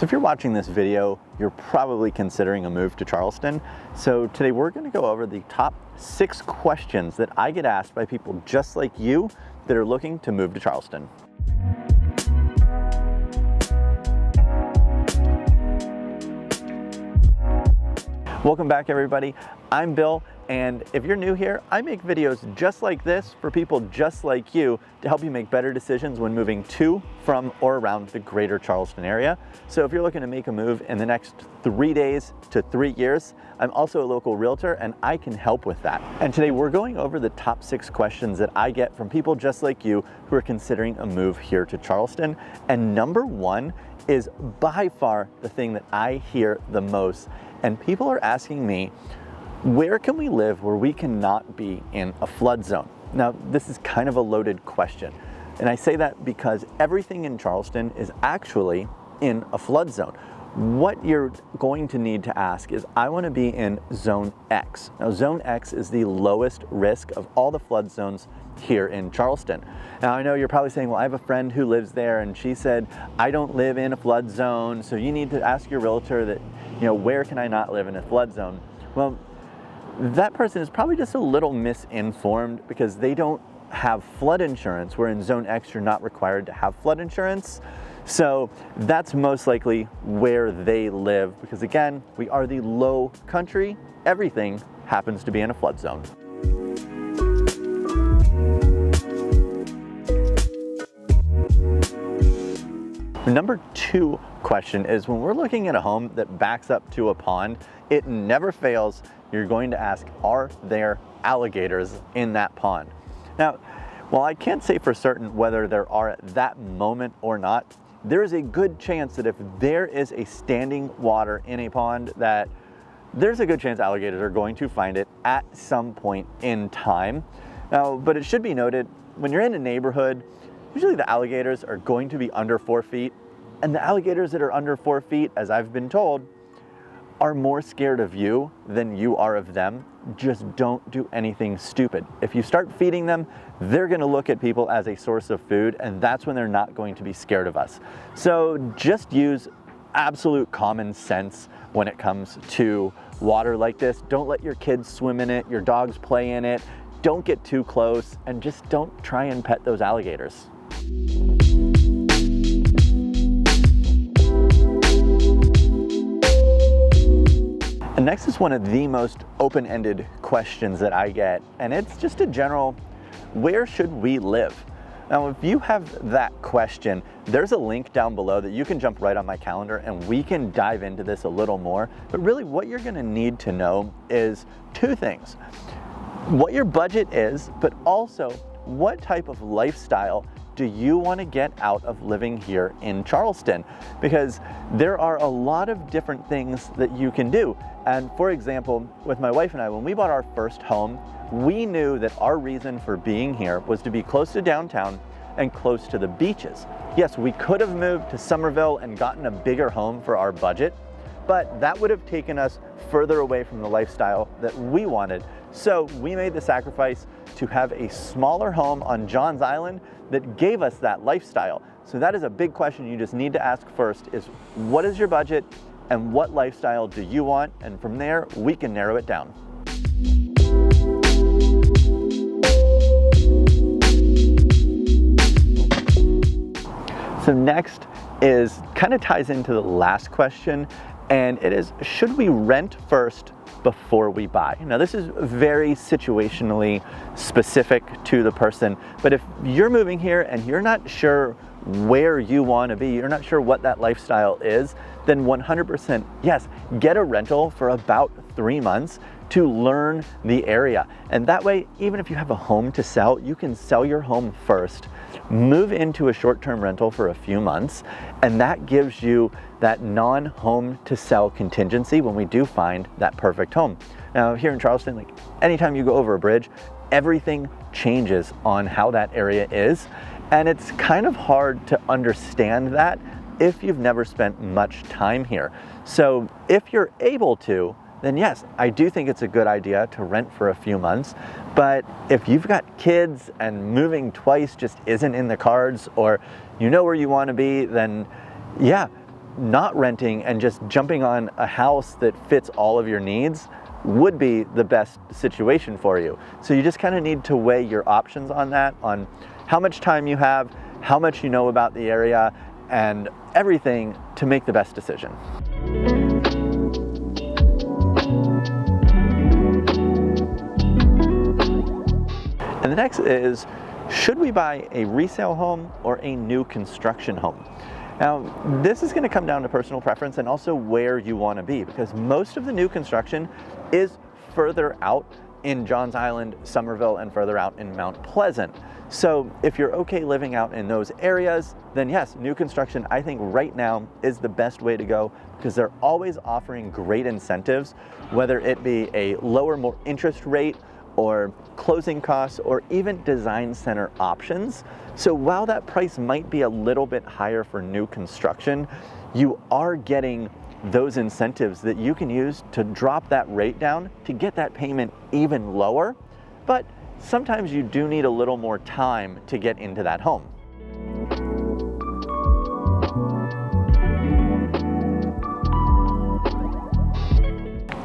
So if you're watching this video, you're probably considering a move to Charleston. So today we're going to go over the top 6 questions that I get asked by people just like you that are looking to move to Charleston. Welcome back, everybody. I'm Bill, and if you're new here, I make videos just like this for people just like you to help you make better decisions when moving to, from, or around the greater Charleston area. So if you're looking to make a move in the next 3 days to 3 years, I'm also a local realtor and I can help with that. And today we're going over the top 6 questions that I get from people just like you who are considering a move here to Charleston. And number 1 is by far the thing that I hear the most. And people are asking me, where can we live where we cannot be in a flood zone? Now, this is kind of a loaded question. And I say that because everything in Charleston is actually in a flood zone. What you're going to need to ask is, I want to be in Zone X. Now, Zone X is the lowest risk of all the flood zones here in Charleston. Now, I know you're probably saying, well, I have a friend who lives there and she said, I don't live in a flood zone, so you need to ask your realtor that, where can I not live in a flood zone? Well, that person is probably just a little misinformed because they don't have flood insurance, where in Zone X you're not required to have flood insurance. So that's most likely where they live because, again, we are the low country. Everything happens to be in a flood zone. The number 2 question is, when we're looking at a home that backs up to a pond, it never fails. You're going to ask, are there alligators in that pond? Now, while I can't say for certain whether there are at that moment or not, there is a good chance that if there is a standing water in a pond, that there's a good chance alligators are going to find it at some point in time. Now, but it should be noted, when you're in a neighborhood, usually the alligators are going to be under 4 feet, and the alligators that are under 4 feet, as I've been told, are more scared of you than you are of them. Just don't do anything stupid. If you start feeding them, they're gonna look at people as a source of food, and that's when they're not going to be scared of us. So just use absolute common sense when it comes to water like this. Don't let your kids swim in it, your dogs play in it. Don't get too close, and just don't try and pet those alligators. And next is one of the most open-ended questions that I get, and it's just a general, where should we live? Now, if you have that question, there's a link down below that you can jump right on my calendar and we can dive into this a little more. But really what you're gonna need to know is 2 things. What your budget is, but also what type of lifestyle do you want to get out of living here in Charleston? Because there are a lot of different things that you can do. And for example, with my wife and I, when we bought our first home, we knew that our reason for being here was to be close to downtown and close to the beaches. Yes, we could have moved to Somerville and gotten a bigger home for our budget, but that would have taken us further away from the lifestyle that we wanted. So we made the sacrifice to have a smaller home on Johns Island that gave us that lifestyle. So that is a big question you just need to ask first, is what is your budget and what lifestyle do you want? And from there, we can narrow it down. So next is kind of ties into the last question, and it is, should we rent first before we buy? Now, this is very situationally specific to the person, but if you're moving here and you're not sure where you want to be, you're not sure what that lifestyle is, then 100% yes, get a rental for about 3 months to learn the area. And that way, even if you have a home to sell, you can sell your home first, move into a short-term rental for a few months, and that gives you that non-home to sell contingency when we do find that perfect home. Now, here in Charleston, like anytime you go over a bridge, everything changes on how that area is, and it's kind of hard to understand that if you've never spent much time here. So if you're able to, then yes, I do think it's a good idea to rent for a few months. But if you've got kids and moving twice just isn't in the cards, or you know where you want to be, then yeah, not renting and just jumping on a house that fits all of your needs would be the best situation for you. So you just kind of need to weigh your options on that, on how much time you have, how much you know about the area, and everything to make the best decision. And the next is, should we buy a resale home or a new construction home? Now, this is going to come down to personal preference and also where you want to be, because most of the new construction is further out in Johns Island, Somerville, and further out in Mount Pleasant. So if you're okay living out in those areas, then yes, new construction I think right now is the best way to go, because they're always offering great incentives, whether it be a lower, more interest rate, or closing costs, or even design center options. So while that price might be a little bit higher for new construction, you are getting those incentives that you can use to drop that rate down to get that payment even lower. But sometimes you do need a little more time to get into that home.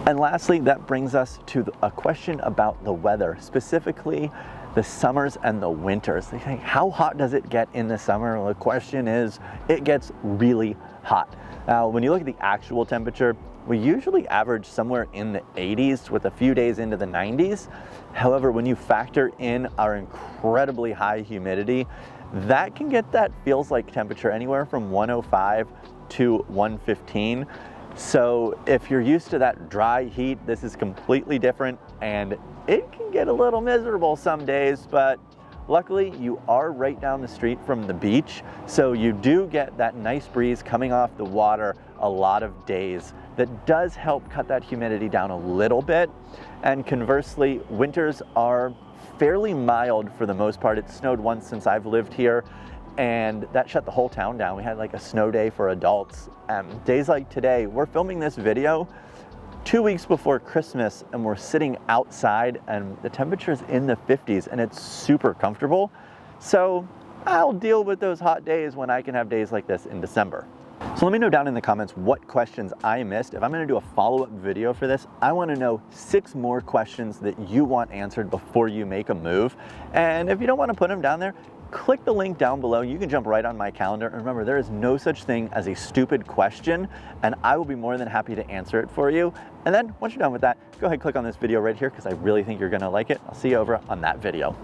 And lastly, that brings us to a question about the weather, specifically the summers and the winters. They think, how hot does it get in the summer? Well, the question is, it gets really hot. Now, when you look at the actual temperature, we usually average somewhere in the 80s with a few days into the 90s. However, when you factor in our incredibly high humidity, that can get that feels like temperature anywhere from 105 to 115. So if you're used to that dry heat, this is completely different, and it can get a little miserable some days, but luckily you are right down the street from the beach, so you do get that nice breeze coming off the water a lot of days. That does help cut that humidity down a little bit. And conversely, winters are fairly mild for the most part. It snowed once since I've lived here, and that shut the whole town down. We had like a snow day for adults. Days like today, we're filming this video 2 weeks before Christmas, and we're sitting outside and the temperature's in the 50s and it's super comfortable. So I'll deal with those hot days when I can have days like this in December. So let me know down in the comments what questions I missed. If I'm going to do a follow-up video for this, I want to know 6 more questions that you want answered before you make a move. And if you don't want to put them down there, click the link down below. You can jump right on my calendar. And remember, there is no such thing as a stupid question, and I will be more than happy to answer it for you. And then once you're done with that, go ahead and click on this video right here, because I really think you're going to like it. I'll see you over on that video.